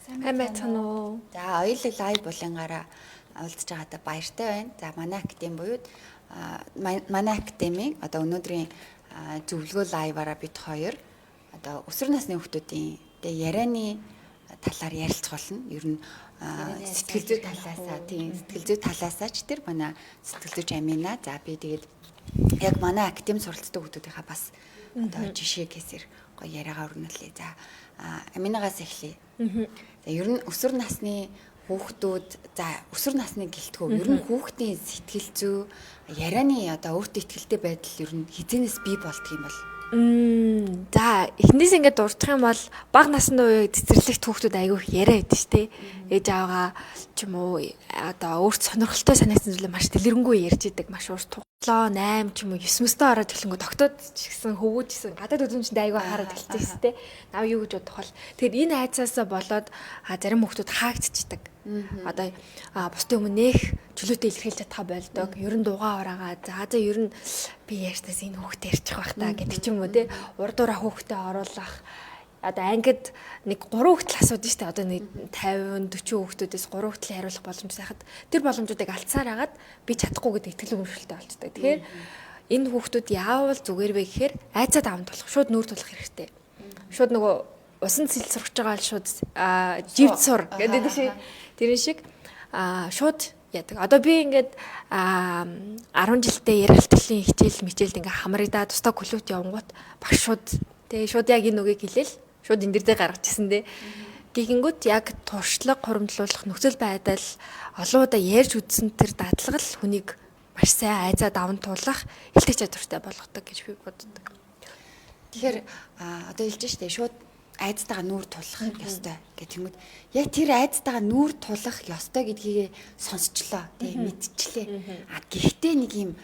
Амбайцхан уу. За хоёулаа лайв булангаараа уулзж байгаадаа баяртай байна. За манай академи буюу манай академийн одоо өнөөдрийн зөвлөгөө лайваараа бид хоёр одоо өсвөр насны хүүхдүүдийн ярианы талаар ярилцах болно. Ер нь сэтгэл зүй талаасаа тийм сэтгэл зүй талаасаа ч тэр манай сэтгэл зүйч Амина. За би тэгээд яг манай академи суралцдаг хүүхдүүдийнхаа бас одоо жишээ гэсээр гоё яриагаа өрнүүлээ. За Аминагаас эхлэе. За ер нь өсвөр насны хүүхдүүд за өсвөр насны гэлтгөө ер нь хүүхдийн сэтгэл зүй ярианы одоо өөртөө ихтэй байдал ер нь хизэнээс бий болдго юм бол за эхнээс ингээд дурдах юм бол бага насны үеийг цэцэрлэгт хүүхдүүд айгүй их яриа байдаг шүү дээ. Ээж аваагаа ч юм уу одоо өөрт сонирхолтой санагдсан зүйлээ маш дэлгэрэнгүй ярьж идэг, маш урт туглаа 8 ч юм уу 9 мөстөө ороод эхлэнгүү тогтоод ч гэсэн хөвгөөж гэсэн гадаад үзмжинд айгүй хараад эхэлсэн шүү дээ. Нав юу гэж бодох бол тэгэхээр энэ айцаасаа болоод зарим хүүхдүүд хаагдчихдаг. Одоо бусдын өмнө нэх чөлөөтэй илэрхийлж чадхаа болдог. Ер нь дугаа ораагаа за ер нь би ярьтаас энэ хүүхдээ ярьчих байх та гэдэг ч юм уу те. Урдуура хүүхдээ оруулах одоо ангид нэг 3 хүүхдэл асуудаг шүү дээ. Одоо нэг 50 40 хүүхдүүдээс 3 хүүхдэл хариулах боломж сайхад тэр боломжуудыг алдсаар хагаад би чадахгүй гэдэг итгэл үнэмшилтэй болчтой. Тэгэхээр энэ хүүхдүүд яавал зүгээр вэ гэхээр айцаа даван тулах, шууд нүүр тулах хэрэгтэй. Шууд нөгөө усан цэл сурч байгаа л шууд живд сур гэдэг шиг тэрэн шиг шууд яадаг. Одоо би ингээд 10 жилдээ ярих хэлтлийн хичээл мичээлд ингээ хамрагдаа тусдаа клубт явангууд багш шууд тэгээ шууд яг энэ үгийг хэлээл шууд энэ дэр гаргачихсан дээ. Гихэнгүүт яг туршлага хуримтлуулах нөхцөл байдал олон удаа ярьж үзсэн тэр дадлага л хүнийг маш сайн айзаа даван туулах хэлтэй чадвартай болгодог гэж би боддог. Тэгэхээр одоо хэлж штэ шууд айцтайгаа нүүр тулах ёстой гэх юм. Яг тэр айцтайгаа нүүр тулах ёстой гэдгийг сонсчлоо тий мэдчихлээ. Гэхдээ нэг юм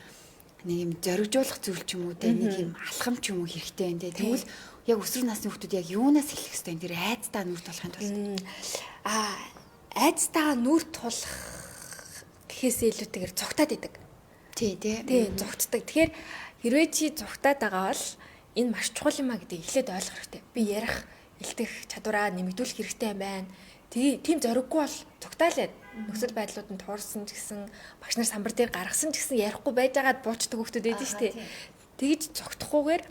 зоригжуулах зүйл ч юм уу тий нэг юм алхам ч юм уу хэрэгтэй байна тий. Тэгвэл яг өсвөр насны хүүхдүүд яг юунаас эхлэх ёстой энэ тэр айцтайгаа нүүр тулахын тулд айцтайгаа нүүр тулах гэхээсээ илүүтэйгээр цогтаад идэг. Тий цогтдаг. Тэгэхээр хэрвээ чи цогтаад байгаа бол энэ маш чухал юм а гэдгийг эхлээд ойлгох хэрэгтэй. Би ярих илтгэх чадвараа нэмэгдүүлэх хэрэгтэй юм байна. Тийм зориггүй бол цогтаалаа. Нөхцөл байдлууданд туурсан ч гэсэн багш нар самбар дээр гаргасан ч гэсэн ярихгүй байжгаад буучдаг хүмүүс байдаг шүү дээ. Тэгж цогтохгүйгээр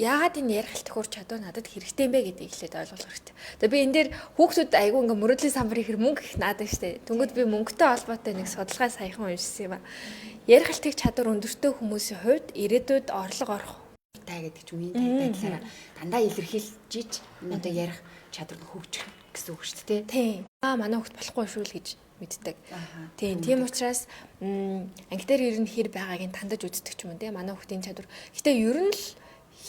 яагаад энэ ярих илтгэх чадвар надад хэрэгтэй юм бэ гэдгийг эхлээд ойлгох хэрэгтэй. Тэгээ би энэ дээр хүүхдүүд айгүй ингээ мөрөөдлийн самбарын хэр мөнгө их наадаг шүү дээ. Тэнгүүд би мөнгөтэй холбоотой нэг судалгаа саяхан уншсан юм а. Ярих илтгэх чадвар өндөртэй хүмүүсийн хувьд ирээдүйд орлого орох тай гэдэг ч үеийн байдлаараа дандаа илэрхийлж одоо ярих чадвар нь хөгжих гэсэн үг шүү дээ. Тийм. Манай хүүхд болохгүй шүү л гэж мэддэг. Тийм учраас анги дээр ер нь хэр байгаагийн тандаж үздэг ч юм уу те манай хүүхдийн чадвар. Гэтэ ер нь л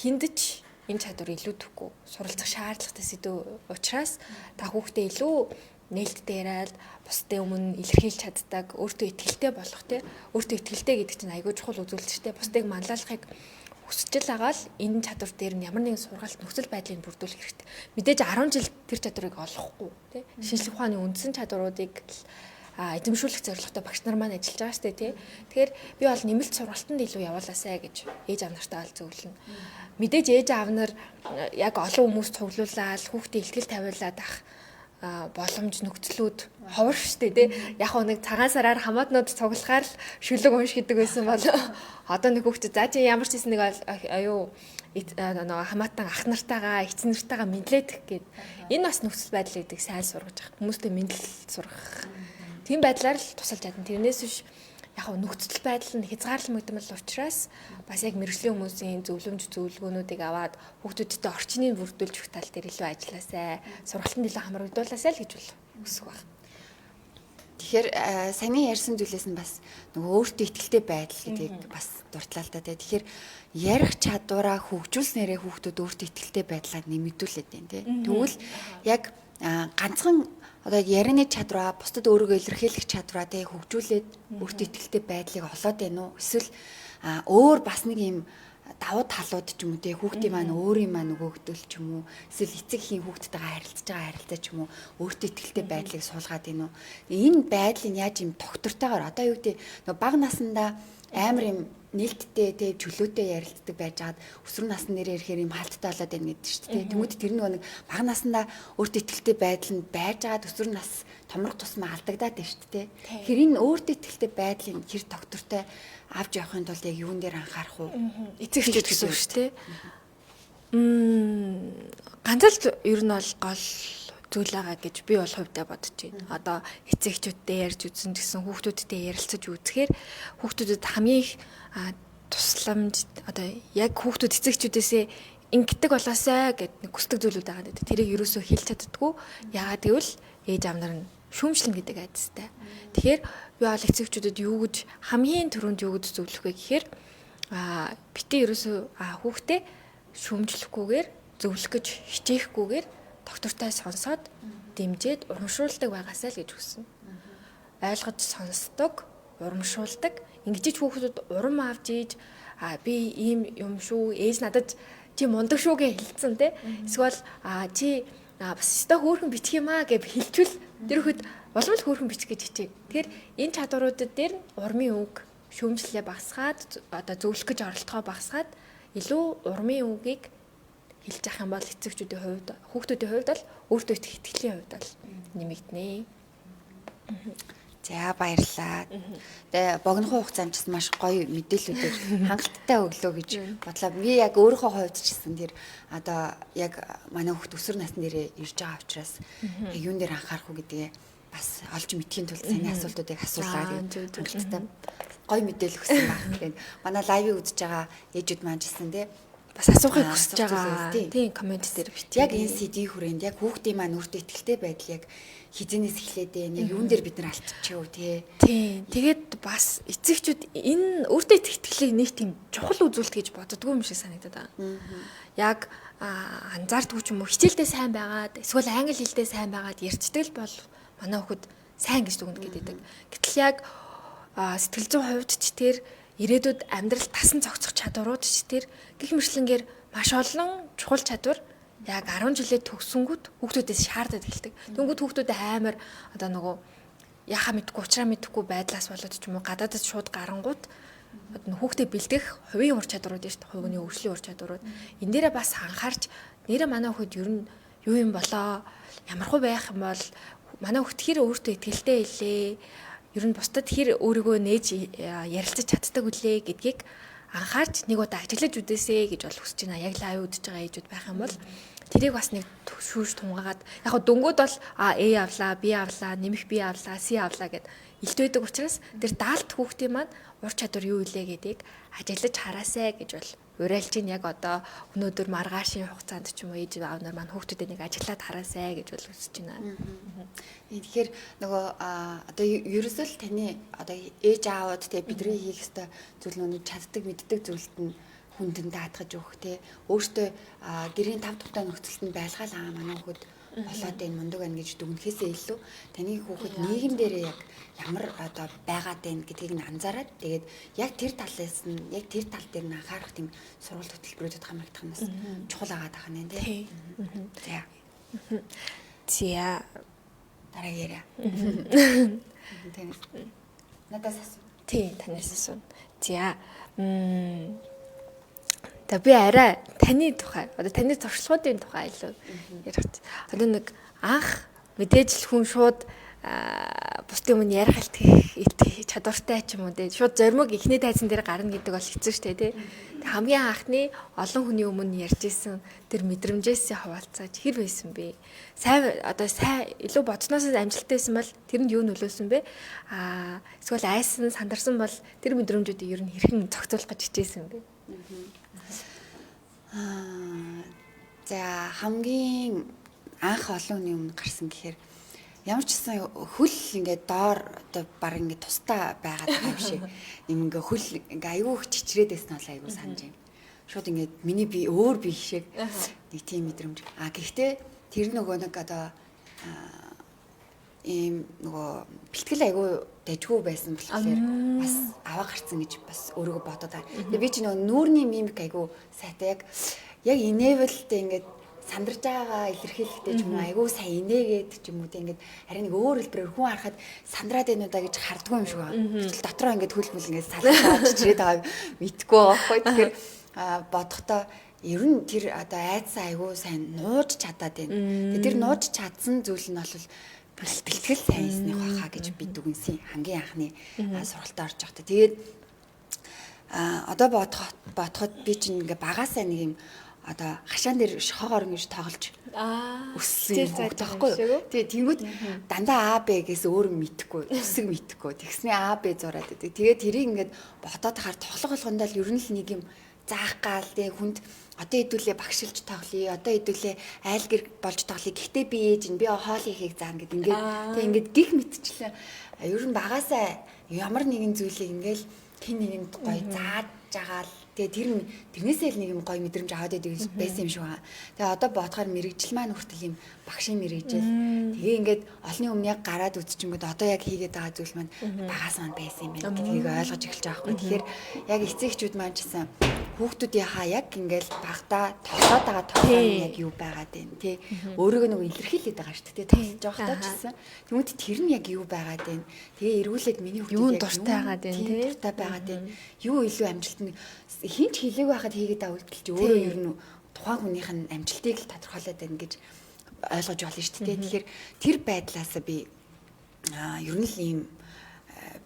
хиндэж энэ чадвар илүүдэхгүй суралцах шаардлагатай сэдв учраас та хүүхдээ илүү нээлттэй яриад бусдын өмнө илэрхийлж чаддаг, өөртөө итгэлтэй болох те өөртөө итгэлтэй гэдэг чинь айгүй чухал үзүүлэлттэй бусдыг манлайлахыг хүсчил агаал энэ чадвар дээр нь ямар нэгэн сургаалт нөхцөл байдлыг бүрдүүлэх хэрэгтэй. Мэдээж 10 жил тэр чадварыг олохгүй тий. Шинжлэх ухааны үндсэн чадваруудыг эзэмшүүлэх зорилготой багш нар маань ажиллаж байгаа шүү дээ тий. Тэгэхээр би бол нэмэлт сургалтанд илүү явуулаасай гэж ээж аав нартай ол зөвлөнө. Мэдээж ээж аав нар яг олон хүмүүс цуглуулаад хүүхдээ ихтгэл тавиулаад ах боломж нөхцлүүд ховор штэ тий. Яг нэг цагаан сараар хамаатнууд цуглахаар л шүлэг уншигдаг байсан бол одоо нэг хүүхд за чи ямар ч хэсэг нэг аюу хамаатан ах нартайгаа эцэг нартайгаа мэдлээдэх гээд энэ бас нөхцөл байдал гэдэг сайн сургаж байгаа. Хүмүүстэй мэдлэл сургах. Тийм байдлаар л тусалж чадна. Тэрнээс биш яг нөхцөл байдал нь хязгаарлагдмал учраас бас яг мэрэгжлийн хүмүүсийн зөвлөгөөнүүдийг аваад хүүхдүүдтэй орчныг бүрдүүлж өгөх тал дээр илүү ажилласай. Сургалтанд илүү хамрагдуулаасай л гэж хүсэх байна. Тэгэхээр саний ярьсан зүйлээс нь бас нөгөө өөртөө ихтэй байдал гэдгийг бас дурдлаа л да. Тэгэхээр ярих чадвараа хөгжүүлснээрээ хүүхдүүд өөртөө ихтэй байдлаа нэмэгдүүлээд байна тий. Тэгвэл яг ганцхан одоо ярианы чадвараа бусдад өөрийгөө илэрхийлэх чадвараа тий хөгжүүлээд өөртөө ихтэй байдлыг олоод байна уу? Эсвэл өөр бас нэг юм давуу талууд ч юм уу тий хүүхдийн маань өөрийн маань нөгөөгдөл ч юм уу эсвэл эцэг эхийн хүүхдтэйгээ харилцаж байгаа харилцаа ч юм уу өөртөө ихтэй байдлыг суулгаад байна уу энэ байдлыг яаж юм доктортойгоор одоо юу гэдэг нөгөө бага насандаа амар юм нээлттэй тэг чөлөөтэй ярилцдаг байжгаад өсвөр насны нэрээр ихээр юм хаалттай болоод байна гэдэг шүү дээ. Тэнгүүд тэр нэг бага наснда өөртөө ихтэй байдал нь байжгаад өсвөр нас томрох тусмаа алдагдаад байна шүү дээ. Тэгэхээр энэ өөртөө ихтэй байдлын хэр доктортой авч явахын тулд яг юун дээр анхаарах уу? Эцэгчүүд гэсэн үг шүү дээ. Ганц л ер нь бол гол зүйл байгаа гэж би бол хувьдаа бодож байна. Одоо эцэгчүүдтэй ярьж үзсэн гэсэн хүүхдүүдтэй ярилцаж үзэхээр хүүхдүүдэд хамгийн их тусламж одоо яг хүүхдүүд эцэгчүүдээсээ ингэдэг болоосай гэдэг хүсдэг зүйлүүд байгаа гэдэг. Тэрийг ерөөсөө хэлж чаддаггүй. Яагаад гэвэл ээж аав нар нь шүүмжлэн гэдэг айдастай. Тэгэхээр би бол эцэгчүүдэд юу гэж хамгийн түрүүнд юу гэж зөвлөх вэ гэхээр битээ ерөөсөө хүүхдээ шүүмжлэхгүйгээр зөвлөх гэж хичээхгүйгээр доктортой сонсоод дэмжиж урамшуулдаг байгаасай л гэж хүснэ. Ойлгож сонсдог, урамшуулдаг. Ингэж хүүхдүүд урам авч ийж би ийм юм шүү, ээж надад чи мундаг шүү гэж хэлсэн те. Эсвэл чи бас өстой хөөрхөн бичих юм аа гэж хэлчихвэл тэр хүүхэд улам л хөөрхөн бичих гэж хичээг. Тэгэхээр энэ чадваруудад дээр урмын үг, шүүмжлэлээ багасгаад одоо зөвлөх гэж оролдохоо багасгаад илүү урмын үгийг хэлж явах юм бол эцэгчүүдийн хувьд хүүхдүүдийн хувьд бол өөртөө итгэлийн хувьд бол нэмэгдэнэ. За баярлалаа. Тэгээ богинохон хугацаанд ч маш гоё мэдээллүүдээр хангалттай өглөө гэж бодлоо. Би яг өөрийнхөө хувьд ч гэсэн тэр одоо яг манай хүүхд өсвөр насны дээрээ ирж байгаа учраас яг юун дээр анхаарах уу гэдгээ бас олж мэдхийн тулд саний асуултуудыг асуулаа гэдэг хангалттай гоё мэдээлэл өгсөн байна. Тэгээд манай лайвыг үзэж байгаа ээжүүд маань ч гэсэн тий бас асуухыг хүсэж байгаа. Тийм комент дээр битээ. Яг энэ CD хүрээнд яг хүүхдийн маань өөртөө ихтэй байдал яг хизэнээс эхлээд байна. Яг юун дээр бид нар алдчихъя уу тий. Тийм. Тэгээд бас эцэгчүүд энэ өөртөө ихтгэлийг нэг тийм чухал үзүүлэлт гэж боддгоо юм шиг санагдаад байгаа. Яг анзаардгүй ч юм уу хичээлдээ сайн байгаад эсвэл англи хэлдээ сайн байгаад ярьцдаг л бол манай хүүхэд сайн гэж дүгнэ гэдэг. Гэтэл яг сэтгэл зүйн хувьд ч тэр ирээдүйд амьдрал тасан цогцох чадварууд ч тэр гэх мэтлэнгээр маш олон чухал чадвар яг 10 жилээ төгсөнгүүт хүүхдүүдээс шаардаад эхэлдэг. Тэнгүүд хүүхдүүд амар одоо нөгөө яхаа мэдгүй уучраа мэдгүй байдлаас болоод ч юм уу гадаадд шууд гарангууд хүүхдээ бэлдэх хувийн ур чадварууд шүү дээ. Хувийн өвчлийн ур чадварууд. Энэ дээрээ бас анхаарч нэрэ манай хүүхэд ер нь юу юм болоо ямархуу байх юм бол манай хүүхэд хэр өөртөө ихтэй илээ. Ер нь бусдад хэр өөрийгөө нээж ярилцаж чаддаг үлээ гэдгийг анхаарч нэг удаа ажиглаж үдээсэй гэж бол хүсэж байна. Яг лайв үдэж байгаа ээжүүд байх юм бол тэрийг бас нэг шүүж тунгаад яг хөө дөнгөд бол A авлаа, B авлаа, нэмэх B авлаа, C авлаа гэд илт байдаг учраас тэр даалт хүүхдийн маань ур чадвар юу илээ гэдгийг ажиглаж хараасай гэж бол уриалж ин яг одоо өнөөдөр маргаашийн хугацаанд ч юм уу ээж аав нар маань хүүхдүүдэд нэг ажиглаад хараасай гэж бол хүсэж байна. Тэгэхээр нөгөө одоо ерөөсөө л таны одоо ээж аавд те бидний хийх ёстой зүйл нүг чаддаг мэддэг зүйлд нь хүндэн даатгаж өгөх те өөртөө гэрийн тав тухтай нөхцөлд нь байлгаал манай хүүхэд болоод энэ мундаг байна гэж дүгнэхээсээ илүү таны хүүхэд нийгэм дээрээ яг ямар одоо байгаад байна гэдгийг нь анзаараад тэгээд яг тэр талаас нь яг тэр тал дээр нь анхаарах тийм сургалт хөтөлбөрүүдэд хамрагдах нь бас чухал агаад байгаа нэ тий. За. Дараагийн яриа. Надаас асуу. Тий, танаас асуу. За. За би арай таны тухай одоо таны туршлагуудын тухай илүү ярих. Одоо нэг анх мэдээж л хүн шууд бусдын өмнө ярих илтгэх чадвартай ч юм уу тий. Шууд зоримог ихний тайзан дээр гарна гэдэг бол хэцүү шттэ тий. Хамгийн анхны олон хүний өмнө ярьж исэн тэр мэдрэмжээс хаваалцаж хэр байсан бэ? Сайн одоо сайн илүү бодсноос амжилттай байсан бол тэрэнд юу нөлөөсөн бэ? Эсвэл айсан сандарсан бол тэр мэдрэмжүүдийг ер нь хэрхэн зохицуулах гэж хичээсэн бэ? За хамгийн анх олон хүний өмнө гарсан гэхээр ямар ч гэсэн хөл ингээд доор одоо баг ингээд тустай байгаад байгаа юм шиг юм ингээд хөл ингээд аюу их чичрээд байсан бол аюу санаж байна. Шууд ингээд миний би өөр би шиг нэг тийм мэдрэмж. Гэхдээ тэр нөгөө нэг одоо ийм нөгөө бэлтгэл аюу дэжгүй байсан болохоор бас аваа гарцсан гэж бас өөрийгөө бодоод байгаа. Тэгээ би чи нөгөө нүүрний мимик аюу сайтай яг инээвэлтэй ингээд сандарж байгаагаа илэрхийлэхдээ ч юм уу айгүй сайн инээгээд ч юм уу те ингээд харин нэг өөр хэлбэрээр хүн харахад сандраад байна уу да гэж хардггүй юм шиг байна. Гэтэл дотроо ингээд хөлбөл ингээд салхаад чирээд байгааг мэдгүй байгаа байхгүй. Тэгэхээр бодохдоо ер нь тэр одоо айдсан айгүй сайн нууж чадаад байна. Тэр нууж чадсан зүйл нь бол бэлтгэл сайн хийсних байхаа гэж би дүгнсэн хамгийн анхны сургалтад орж явахдаа. Тэгээд одоо бодоход би чинь ингээ багасаа нэг юм одоо хашаан дээр шохоогоор ингэж тоглож өссөн юм байхгүй юу. Тэгээ тэнгууд дандаа А Б гэсэн өөр мэдэхгүй, үсэг мэдэхгүй. Тэгснээ А Б зураад байдаг. Тэгээд тэрийг ингээд бодоод хахаар тоглох болгондоо л ер нь л нэг юм заах гал тэг хүнд одоо хэдүүлээ багшилж тоглоё, одоо хэдүүлээ айлгэр болж тоглоё. Гэхдээ би ээж нь би хоол хийхийг заана гэд ингээд тэг ингээд гих мэдчихлээ. Ер нь багасаа ямар нэгэн зүйлийг ингээд хин нэгэнд гоё зааж жагаал. Тэгээ тэрнээсээ л нэг юм гоё мэдрэмж аваад байсан юм шиг байна. Тэгээ одоо бодохоор мэрэгжил маань хүртэл юм багшийн мэрэгжил. Тэгээ ингээд олонний өмнө яг гараад үзчихэнгүүд одоо яг хийгээд байгаа зүйл маань багаас маань байсан юм байна гэдгийг ойлгож эхэлж байгаа байхгүй. Тэгэхээр яг эцэгчүүд маань ч гэсэн хүүхдүүдийнхаа яг ингээд багтаа тоглоод байгаа тоглоом яг юу байгаад байна тий. Өөрийгөө нэг илэрхийлээд байгаа шүү дээ. Тоглож байхдаа ч гэсэн. Тэгмэд тэр нь яг юу байгаад байна. Тэгээ эргүүлээд миний хүүхдүүд яг дуртай байгаад байна тий. Дуртай байгаад байна. Юу илүү амжилттай хинч хэлээг байхад хийгээд авалдалч өөрөө ер нь тухайн хүнийх нь амжилтыг л тодорхойлоод байна гэж ойлгож болно шүү дээ. Тэгэхээр тэр байдлаасаа би ер нь л ийм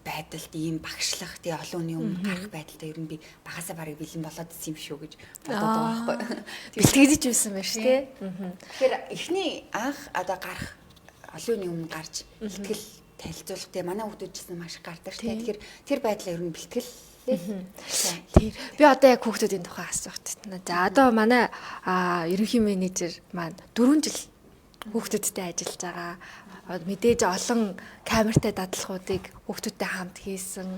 байдалд ийм багшлах тий олон хүний өмнө гарах байдалтай ер нь би багасаа барыг бэлэн болоод ирсэн юм шүү гэж бодоод байгаа байхгүй. Бэлтгэж байсан байна шүү дээ. Тэгэхээр эхний анх одоо гарах олон хүний өмнө гарч бэлтгэл танилцуулах тий манай хүүхдүүд ч гэсэн маш их гардаг шүү дээ. Тэгэхээр тэр байдлаа ер нь бэлтгэл тийм. Би одоо яг хүүхдүүдийн тухай асуух татна. За одоо манай ерөнхий менежер маань 4 жил хүүхдүүдтэй ажиллаж байгаа. Мэдээж олон камертай дадлахуудыг хүүхдүүдтэй хамт хийсэн.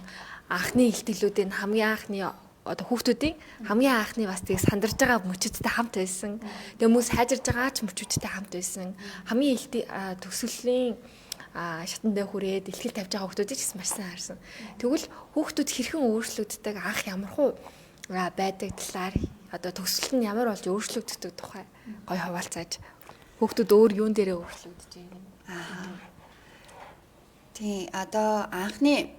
Анхны илтгэлүүдийн хамгийн анхны одоо хүүхдүүдийн хамгийн анхны бас тийг сандарж байгаа мөчөдтэй хамт байсан. Тэгээ хүмүүс хайжирж байгаа ч мөчөдтэй хамт байсан. Хамгийн төгсгөлийн шатан дээр хүрээд илтгэл тавьж байгаа хүүхдүүдийг ч маш сайн харсан. Тэгвэл хүүхдүүд хэрхэн өөрчлөгддөг анх ямархуу байдаг талаар одоо төгсгөл нь ямар болж өөрчлөгддөг тухай гоё хаваалцааж хүүхдүүд өөр юун дээрээ өөрчлөгдөж байна. Тийм одоо анхны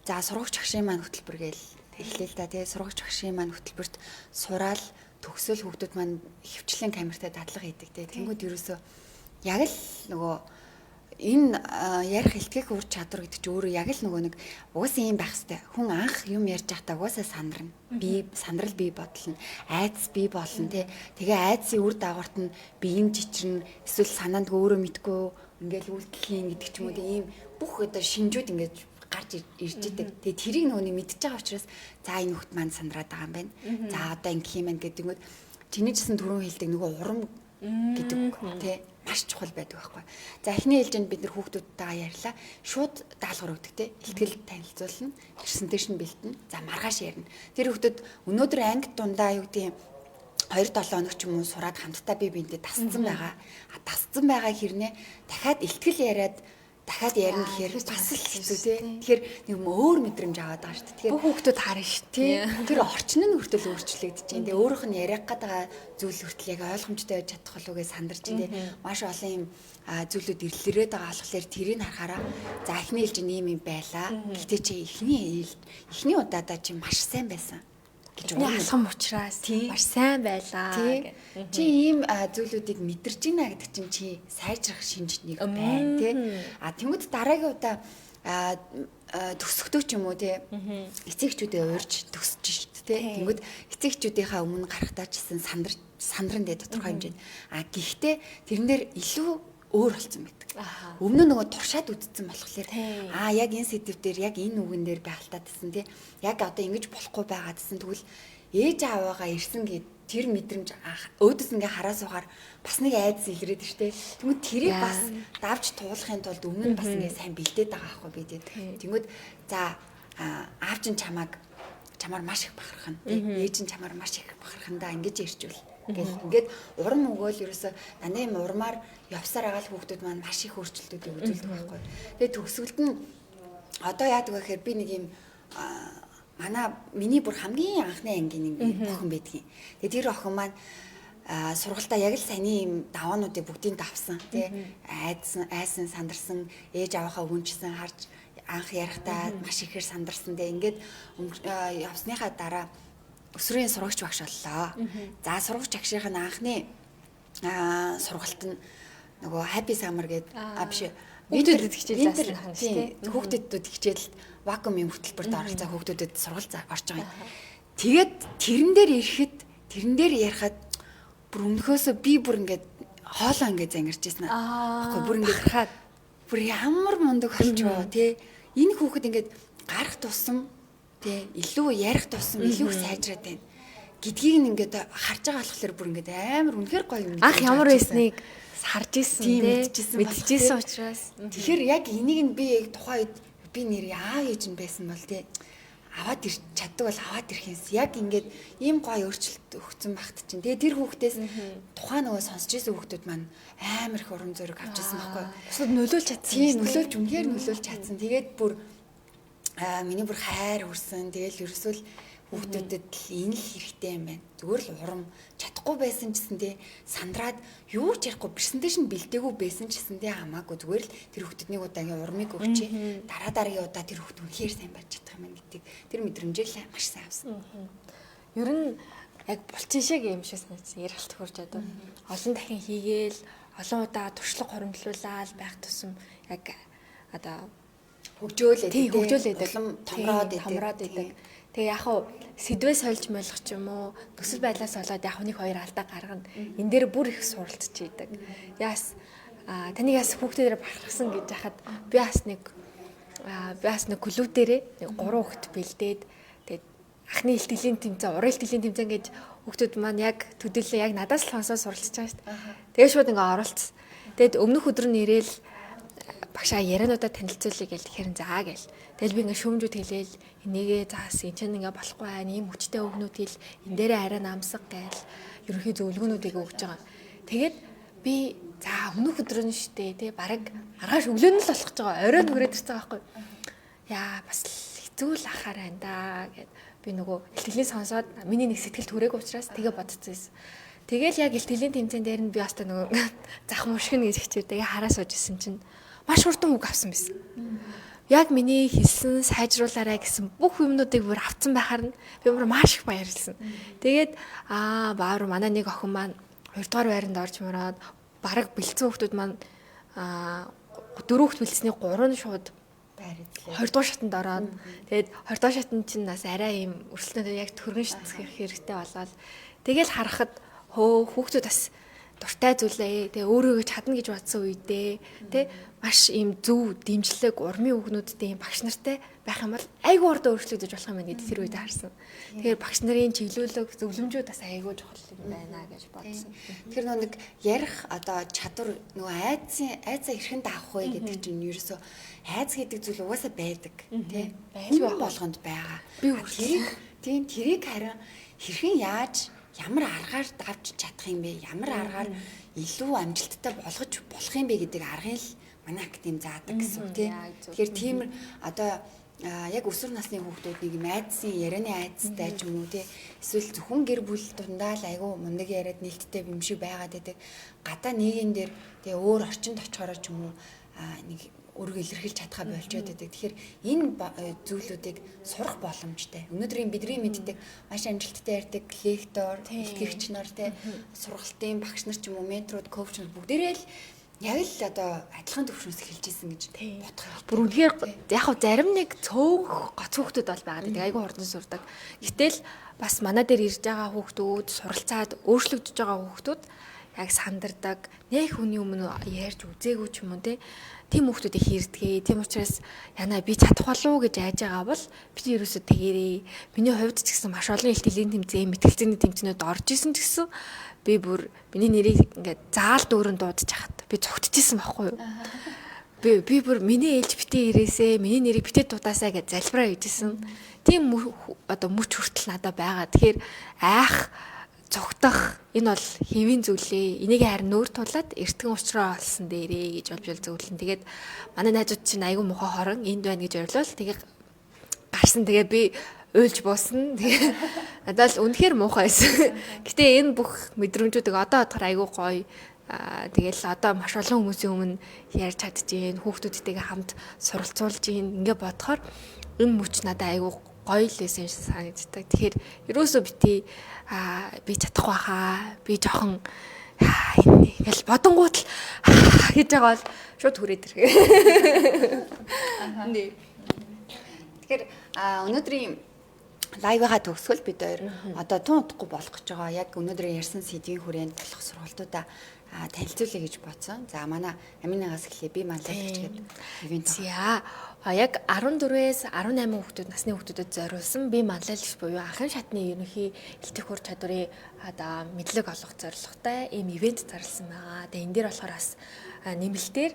за сургагч багшийн маань хөтөлбөр гээл эхлэе л да тий сургагч багшийн маань хөтөлбөрт сураал төгсөл хүүхдүүд маань хөвчлэн камертай дадлага хийдэг тий тэнгууд ерөөсөө яг л нөгөө энэ ярих илтгэх ур чадвар гэдэг чинь өөрөө яг л нөгөө нэг угаасаа юм байх хэвээр хүн анх юм ярьж байхдаа угаасаа сандарна. Би сандрал бий бодлоо. Айдас бий болно тий. Тэгээ айдсын үр дагаварт нь биеийн жичрэн эсвэл санаанд өөрөө мэдгүй ингээл үйлдэхийн гэдэг ч юм уу ийм бүх одоо шинжүүд ингээд гарч ирж идэг. Тэгээ тэрийг нөгөө мэдчихэж байгаа учраас за энэ хүүхд маань сандраад байгаа юм байна. За одоо ингэх юм байна гэдэг нь чиний жисэн түрүүн хэлдэг нөгөө урам гэдэг тий маш чухал байдаг байхгүй. За эхний ээлжинд бид нэр хүүхдүүдтэйгээ ярьлаа. Шууд даалгавар өгдөг те. Илтгэл танилцуулна, презентацийн бэлтэн. За маргааш ярина. Тэр хүүхдүүд өнөөдөр анги дундаа юу гэдэг юм 2-7 хоног ч юм уу сураад хамтдаа бие биендээ тасцсан байгаа. Тасцсан байгаа хэрнээ дахиад илтгэл яриад дахиад ярина гэхээр бас л хэцүү тий. Тэгэхээр нэг өөр мэдрэмж аваад байгаа шүү дээ. Тэгэхээр бүх хүүхдүүд харна шүү дээ. Тэр орчин нь хүртэл өөрчлөгдөж байна. Тэгээ өөрийнх нь яриах гэдэг зүйл хүртэл яг ойлгомжтой байж чадах болоогээ сандарч тий. Маш олон юм зүйлүүд ирлэрээд байгаа болохоор тэрийг харахаараа за эхний ээлжинд ийм юм байлаа. Гэтэ чи эхний удаадаа чи маш сайн байсан гэж алхам учраас маш сайн байлаа гэх. Чи ийм зүйлүүдийг мэдэрч байна гэдэг чинь чи сайжрах шинж нэг байна тий. Тэнгүүд дараагийн удаа төгсөхдөө ч юм уу тий. Эцэгчүүдээ уурж төгсөж шүү дээ тий. Тэнгүүд эцэгчүүдийнхаа өмнө гарахтаа ч гэсэн сандран дээ тодорхой хэмжээнд. Гэхдээ тэрэн дээр илүү өөр болсон байдаг. Өмнө нөгөө туршаад үдцсэн болохоор яг энэ сэдв дээр яг энэ үгэн дээр байгальтаад гэсэн тий. Яг одоо ингэж болохгүй байгаа гэсэн тэгвэл ээж аавыгаа ирсэн гэд тэр мэдрэмж өөдөөс ингээ хараа суугаар бас нэг айдас илрээд штэ. Тэгмэд тэрийг бас давж туулахын тулд өмнө нь бас ингээ сайн бэлдээд байгаа аахгүй би тий. Тэгмэд за аав чинь чамаар маш их бахархна тий. Ээж нь чамаар маш их бахархандаа ингэж ирчүүл. Ингээд урам өгөөл ерөөсө дандаа юм урмаар явсаар агаал хүүхдүүд маань маш их өөрчлөлтүүдийг үзүүлдэг байхгүй. Тэгээ төгсгөлд нь одоо яадаг вэ гэхээр би нэг юм миний бүр хамгийн анхны ангийн нэг охин байдгийн. Тэгээ тэр охин маань сургалтаа яг л саяны юм даваануудыг бүгдийг давсан тий айсан сандарсан ээж аваахаа өгөнчсөн харж анх ярихдаа маш ихээр сандарсан тий ингээд явсныхаа дараа өсвөрийн сурагч багш боллоо. За сурагч багшийн анхны сургалт нь нөгөө Happy Summer гэдэг биш хүүхдүүдэд хичээл заасан хань тий хүүхдүүдэд хичээл вакуум юм хөтөлбөрт оролцоо хүүхдүүдэд сургалт орж байгаа юм. Тэгээд тэрэн дээр ярихад бүр өмнөхөөсөө би бүр ингээд хоолоо ингээд зангирч ирсэн аа. Бүр ингээд хаад бүр ямар мундаг болчихоо тий. Энэ хүүхэд ингээд гарах тусам тий илүү ярих тусам илүү их сайжраад байна гэдгийг ингээд харж байгаа болохоор бүр ингээд амар үнэхээр гоё юм. Анх ямар байсныг харж исэн тий мэдчихсэн учраас. Тэгэхээр яг энийг нь би яг тухайн үед би нэр яа гэж нь байсан бол тий аваад ирч чаддаг бол аваад ирэх юмс яг ингээд ийм гоё өөрчлөлт өгсөн багт чинь тэгээ тэр хүүхдээс тухайн нөгөө сонсч ирсэн хүүхдүүд маань амар их урам зориг авч ирсэн байхгүй. Бусад нөлөөлж чадсан. Тийм нөлөөлж үнээр нөлөөлж чадсан. Тэгээд бүр миний бүр хайр хүрсэн. Тэгэл ерөөсөө л хүүхдүүдэд энэ л хэрэгтэй юм байна. Зүгээр л урам чадахгүй байсан ч гэсэн тий сандраад юу ч ярихгүй презентацийн бэлдээгүй байсан ч гэсэн тий хамаагүй зүгээр л тэр хүүхдүүдний удаагийн урмыг өгчээ. Дараагийн удаа тэр хүүхд үнэхээр сайн байж чадах юм байна гэдэг тэр мэдрэмжээ л маш сайн авсан. Ер нь яг булчин шиг юм шиг санагдсан. Ярилт хурж одоо олон дахин хийгээл олон удаа туршлага хоримтлуулаад байх тусам яг одоо хөгжөөлээд улам томроод идэг. Тэгээ яг хав сэдвээ сольж молох ч юм уу төсөл байдлаас болоод яг нэг хоёр алдаа гаргана. Энэ дээр бүр их суралцж идэг. Яас таныг яас хүүхдүүдээр бахархсан гэж яхад би бас нэг клуб дээрээ 3 хүүхэд бэлдээд тэгээд анхны ихтгэлийн тэмцээн, уран ихтгэлийн тэмцээн гэж хүүхдүүд маань яг төдийлээ яг надаас л сонсоод суралцж байгаа шүү дээ. Тэгээ шууд ингээ оролцсон. Тэгэд өмнөх өдөр нь ирээл багшаа яриануудаа танилцуулъя гэл тэгэхээр заа гэл. Тэгэл би ингээ шүүмжүүд хэлээл энийгээ заас энэ ч ингээ болохгүй байна. Ийм хүчтэй өгнүүд хэл энэ дээрээ арай намсаг гээл ерөнхий зөвлөгөөнүүдийг өгж байгаа. Тэгээд би за өмнөх өдөр нь штэ тий бараг маргааш өглөө нь л болох гэж байгаа. Оройн хүрээд ирсэн байгаа байхгүй. Яа бас хэцүү л ахаар байна да гэд би нөгөө ихтгэлийн сонсоод миний нэг сэтгэл түрээгүй учраас тэгээ бодцсон юм. Тэгэл яг ихтгэлийн тэмцээн дээр нь би баста нөгөө зах мушгина гэж хичээд тэгээ хараа сууж исэн чинь маш хурдан үг авсан байсан. Яг миний хэлсэн сайжруулаарай гэсэн бүх юмнуудыг бүр авцсан байхаар нь би бүр маш их баярлсан. Тэгээд баавар манай нэг охин маань 2 дугаар байранд орж мөрөөд бараг бэлдсэн хүүхдүүд маань 4 хүүхд бэлдсэний 3 нь шууд 2 дугаар шатанд ороод тэгээд 20 дугаар шатанд чинь бас арай ийм өрсөлдөөд яг төргөн шитгэх хэрэгтэй болоод тэгэл харахад хүүхдүүд бас дуртай зүйлээ тэгээ өөрийгөө чадна гэж бодсон үедээ тэ маш ийм зөв дэмжлэг урмын үгнүүдтэй ийм багш нартай байх юм бол айгүй урд өөрчлөгдөж болох юм байна гэдэг тэр үед харсан. Тэгэхээр багш нарын чиглүүлэг зөвлөмжүүд бас айгүй чухал юм байна гэж бодсон. Тэгэхээр нэг ярих одоо чадвар нөгөө айцаа хэрхэн даах вэ гэдэг чинь ерөөсөө айц гэдэг зүйл угаасаа байдаг тий. Байл болгонд байгаа. Би тэрийг харин хэрхэн яаж ямар аргаар давж чадах юм бэ? Ямар аргаар илүү амжилттай болгож болох юм бэ гэдэг аргыг л манай академи заадаг гэсэн үг тийм. Тэгэхээр тийм одоо яг өсвөр насны хүүхдүүд нэг айдсын ярианы айдстай ч юм уу тийм эсвэл зөвхөн гэр бүл дундаа л айгүй мундаг яриад нээлттэй юм шиг байгаад байдаг. Гадаа нийгэн дээр тийм өөр орчинд очихороо ч юм уу нэг өөрийгөө илэрхийлж чадхаа болчиход байдаг. Тэгэхээр энэ зүйлүүдийг сурах боломжтой. Өнөөдрийн бидний мэддэг маш амжилттай ярьдаг лектор, илтгэгч нар тийм сургалтын багш нар ч юм уу менторууд, коуч нар бүгдээрээ л яг л одоо адилхан төвшнөөс эхэлж исэн гэж бодох юм. Бүр үнэхээр яг хав зарим нэг цөөх гоц хүүхдүүд бол байгаа гэдэг айгүй хурдан сурдаг. Гэтэл бас манай дээр ирж байгаа хүүхдүүд суралцаад өөрчлөгдөж байгаа хүүхдүүд яг сандардаг. Нэг хүний өмнө ярьж үзээгүй ч юм уу тийм хүүхдүүдийг хийрдгээ. Тийм учраас янаа би чадах болов уу гэж айж байгаа бол бид ерөөсөө тэгэрээ. Миний хувьд ч гэсэн маш олон ихтгэлийн тэмцээн, мэтгэлцээний тэмцээнүүд орж исэн ч гэсэн би бүр миний нэрийг ингээд заал дүүрэн дуудаж хахад би цогтчихсэн байхгүй юу? Би бүр миний ээлж битээ ирээсээ, миний нэрийг битээ дуудаасаа гэж залбираа хийжсэн. Тийм одоо мөч хүртэл надад байгаа. Тэгэхээр айх цогтох энэ бол хэвийн зүйлээ. Энийг харин нүүр тулаад эртгэн уучраа олсон дээрээ гэж болж зөвлөн. Тэгээд манай найзууд чинь айгүй муухай хорон энд байна гэж орилол. Тэгээд гарсан. Тэгээ би уйлж буусан. Тэгээ надад л үнэхээр муухай байсан. Гэтэ энэ бүх мэдрэмжүүдийг одоо бодохоор айгүй гоё. Тэгэл одоо маш олон хүмүүсийн өмнө ярьж чадчихээн, хүүхдүүдтэйгээ хамт суралцуулж ийн ингээ бодохоор энэ мөч надад айгүй гоё л байсан санагддаг. Тэгэхээр ерөөсөө бити би чадахгүй хаа. Би жоохон ингээл бодонгууд л гэж байгаа бол шууд хүрээд ирэх. Тэгэхээр өнөөдрийн лайвгаа төгсгөл бид хоёр одоо тун утгагүй болох гэж байгаа. Яг өнөөдрийн ярьсан сэдвийн хүрээнд болох сургалтуудаа танилцуулъя гэж бодсон. За манай Аминагаас эхлэе. Би манлайлагч гэдэг ивент. За яг 14-ээс 18 хүүхдүүд насны хүүхдүүдэд зориулсан би манлайлагч буюу анхын шатны ерөнхий элтгэх ур чадварын одоо мэдлэг олох зорилготой ийм ивент зарласан байгаа. Тэгээ энэ дээр болохоор бас нэмэлтээр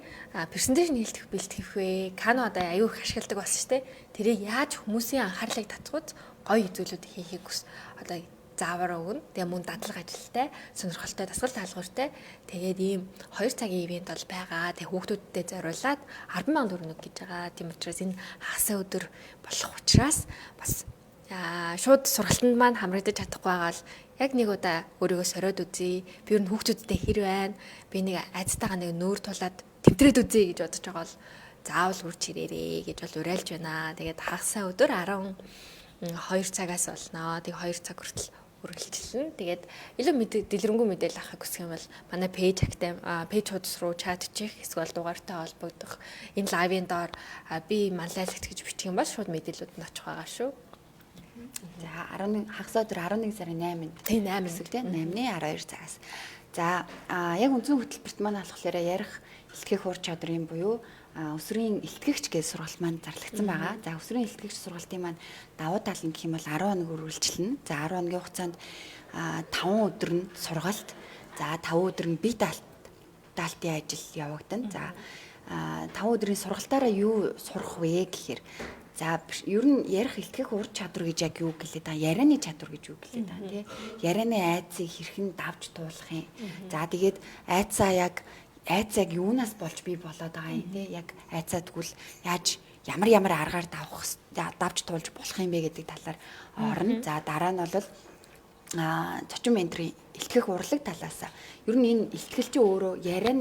презентацийн хэлтгэх бэлтгэх вэ. Кано одоо аюу их ашигладаг болсон шүү дээ. Тэрийг яаж хүмүүсийн анхаарлыг татгууз гоё зүйлүүд хийхийг одоо заавар өгнө. Тэгээ мөн дадлага ажилтай, сонирхолтой, дасгал даалгавартай. Тэгээд ийм 2 цагийн ивент бол байгаа. Тэгээ хүүхдүүдтэй зориулаад 10,000 төгрөг гэж байгаа. Тийм учраас энэ хагасаа өдөр болох учраас бас шууд сургалтанд маань хамрагдаж чадахгүй байгаа л яг нэг удаа өөрийгөө сориод үзье. Би ер нь хүүхдүүдтэй хэр байна? Би нэг айцтайгаа нэг нүүр тулаад тэмдрээд үзье гэж бодож байгаа бол заавал үрж ирээрээ гэж бол уриалж байна. Тэгээд хагасаа өдөр 12 цагаас болно. Тэг 2 цаг хүртэл үргэлжилнэ. Тэгээд илүү дэлгэрэнгүй мэдээлэл авахыг хүсэх юм бол манай пэйж хуудас руу чат чих эсвэл дугаартай холбогдох. Энэ лайвын доор би манлайлагч гэж бичих юм бол шууд мэдээлэлүүд нь очих байгаа шүү. За 11 хагас өдөр 11 сарын 8-нд. Тийм 8 эсвэл тийм 8-ны 12 цагаас. За яг үндсэн хөтөлбөрт маань болохоор ярих элтгэх ур чадрын буюу өсвөрийн элтгэгч гэж сургалт маань зарлагдсан байгаа. За өсвөрийн элтгэгч сургалтын маань давуу тал нь гэх юм бол 10 хоног үргэлжилнэ. За 10 хоногийн хугацаанд 5 өдөр нь сургалт. За 5 өдөр нь бие даалтын ажил явагдана. За 5 өдрийн сургалтаараа юу сурах вэ гэхээр за ер нь ярих элтгэх ур чадвар гэж яг юу гэлээ та ярианы чадвар гэж юу гэлээ та тий. Ярианы айцыг хэрхэн давж туулах юм. За тэгээд айцаг юунаас болж бий болоод байгаа юм те яг айцаа тэгвэл яаж ямар аргаар давж туулж болох юм бэ гэдэг талаар орно. За дараа нь бол зочин менторын элтгэх урлаг талаас ер нь энэ элтгэлчин өөрөө яриа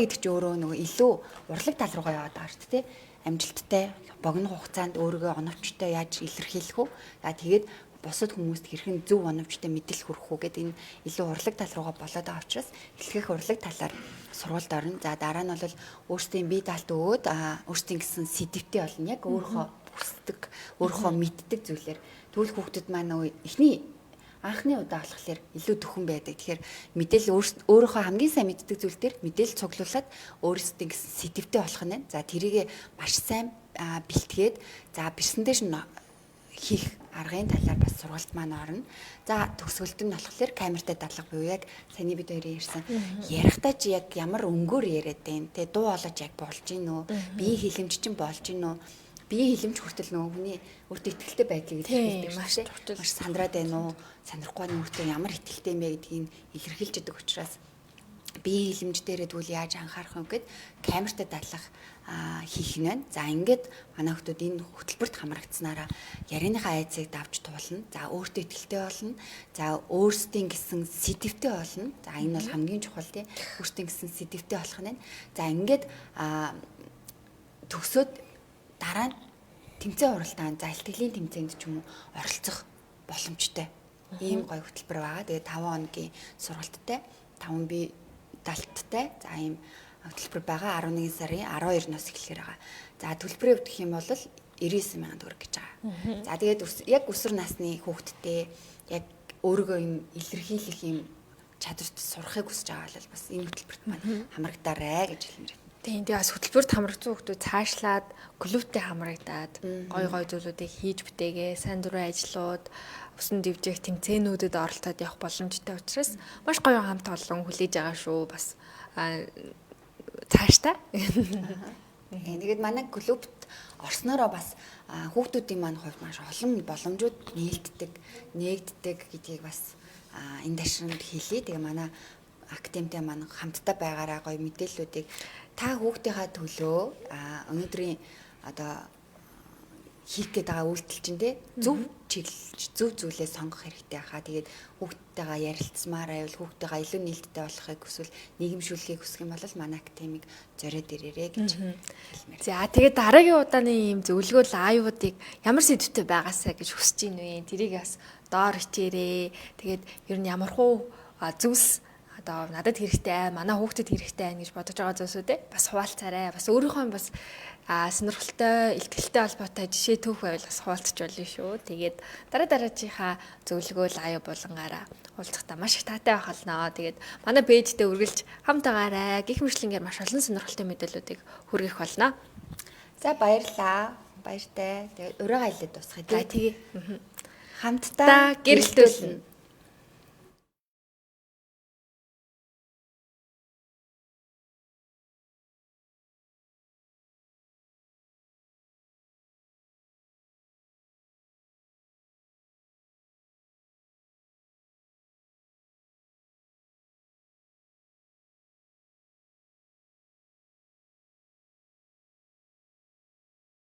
гэдэг чинь өөрөө нөгөө илүү урлаг тал руугаа яваад байгаа шүү дээ те амжилттай богино хугацаанд өөрийгөө оновчтой яаж илэрхийлэх үү. За тэгээд бусад хүмүүст хэрхэн зөв оновчтой мэдээлэл хүргэх үү гэдэг энэ илүү урлаг тал руугаа болоод байгаа учраас элтгэх урлаг талаар сургалт орно. За дараа нь бол өөрсдийн бие даалт өгөөд өөрсдийн гэсэн сэдвтэй болно. Яг өөрийнхөө хүсдэг, өөрийнхөө мэддэг зүйлээр тэгвэл хүүхдүүд маань нөгөө эхний анхны удаа болохоор илүү төхөн байдаг. Тэгэхээр мэдээлэл өөрийнхөө хамгийн сайн мэддэг зүйл дээр мэдээлэл цуглуулад өөрсдийн гэсэн сэдвтэй болох нь. За тэрийг маш сайн бэлтгээд за презентацийн хийх аргын талаар бас сургалт маань орно. За төгсгөлт нь болохоор камертай дадлага буюу яг саний бид хоёрын ярьсан ярихдаа чи яг ямар өнгөөр яриад байна те дуу олож яг болж гин үү бие хилэмж чинь болж гин үү бие хилэмж хүртэл нөгөө хүний өөртөө ихтэй байдлыг хэлдэг маш сандраад байна уу сонирхгүй нүртөө ямар ихтэй юм бэ гэдгийг илэрхийлж өгдөг учраас бие хилэмж дээрээ тэгвэл яаж анхаарах юм гэд камертай дадлага хийх нь байна. За ингээд манай хүмүүс энэ хөтөлбөрт хамрагдсанараа ярианыхаа айцыг давж туулна. За өөртөө ихтэй болно. За өөрсдийн гэсэн сэдвтэй болно. За энэ бол хамгийн чухал тийм өөрсдийн гэсэн сэдвтэй болох нь. За ингээд төгсөөд дараа нь тэмцээн уралдаанд за илтгэлийн тэмцээнд ч юм уу оролцох боломжтой. Ийм гоё хөтөлбөр байгаа. Тэгээ 5 хоногийн сургалттай 5 бие далттай за ийм хөтөлбөр байгаа 11 сарын 12-наас эхлэхээр байгаа. За төлбөрөө өгөх юм бол 99,000 төгрөг гэж байгаа. За тэгээд яг өсвөр насны хүүхэдтэй яг өөрийгөө юм илэрхийлэх юм чадварт сурахыг хүсэж байгаа бол бас энэ хөтөлбөрт маань хамрагдаарай гэж хэлмээр байна. Тийм бас хөтөлбөрт хамрагдсан хүүхдүүд цаашлаад клубтэй хамрагдаад гой зүйлүүдийг хийж бүтээгээ сайн дурын ажлууд усан дэвжих тэмцээнүүдэд оролцоод явах боломжтой учраас маш гоё хамт олон хүлээж байгаа шүү бас цааштай. Тэгээд манай клубт орсноороо бас хүүхдүүдийн маань хувьд маш олон боломжууд нээгддэг гэдгийг бас энэ дашранд хэлье. Тэгээ манай академитай маань хамтдаа байгаараа гоё мэдээллүүдийг та хүүхдийнхаа төлөө өнөөдрийн одоо хийх гээд байгаа үйлдэл чинь те зөв чиглэлж зөв зүйлээ сонгох хэрэгтэй хаа. Тэгээд хүүхдтэйгээ ярилцсамаар байвал хүүхдтэйгээ илүү нээлттэй болохыг хүсвэл нийгэмшүүлэхийг хүсэх юм бол манай академиг зориод ирээрэй гэж хэлмээр. За тэгээд дараагийн удааны ийм зөвлөгөө лайвуудыг ямар сэдвтэй байгаасаа гэж хүсэж байна вэ? Тэрийг бас доор хичээрээ. Тэгээд ер нь ямархуу зүйлс одоо надад хэрэгтэй, манай хүүхдэд хэрэгтэй байна гэж бодож байгаа зүйлсүүдээ бас хуваалцаарай. Бас өөрийнхөө бас сонирхолтой, илтгэлтэй холбоотой жишээ түүх байвал бас хуваалцж болно шүү. Тэгээд дараагийнхаа зөвлөгөө лайв булангаараа уулзахдаа маш их таатай байх болно. Тэгээд манай пэйждээ үргэлж хамтаагаарай. Гэх мэтлэнгээр маш олон сонирхолтой мэдээллүүдийг хүргэх болно. За баярлаа. Баяртай. Тэгээд өрөө гайлаад дуусгая. За тэгээ. Хамтдаа гэрэлтүүлнэ.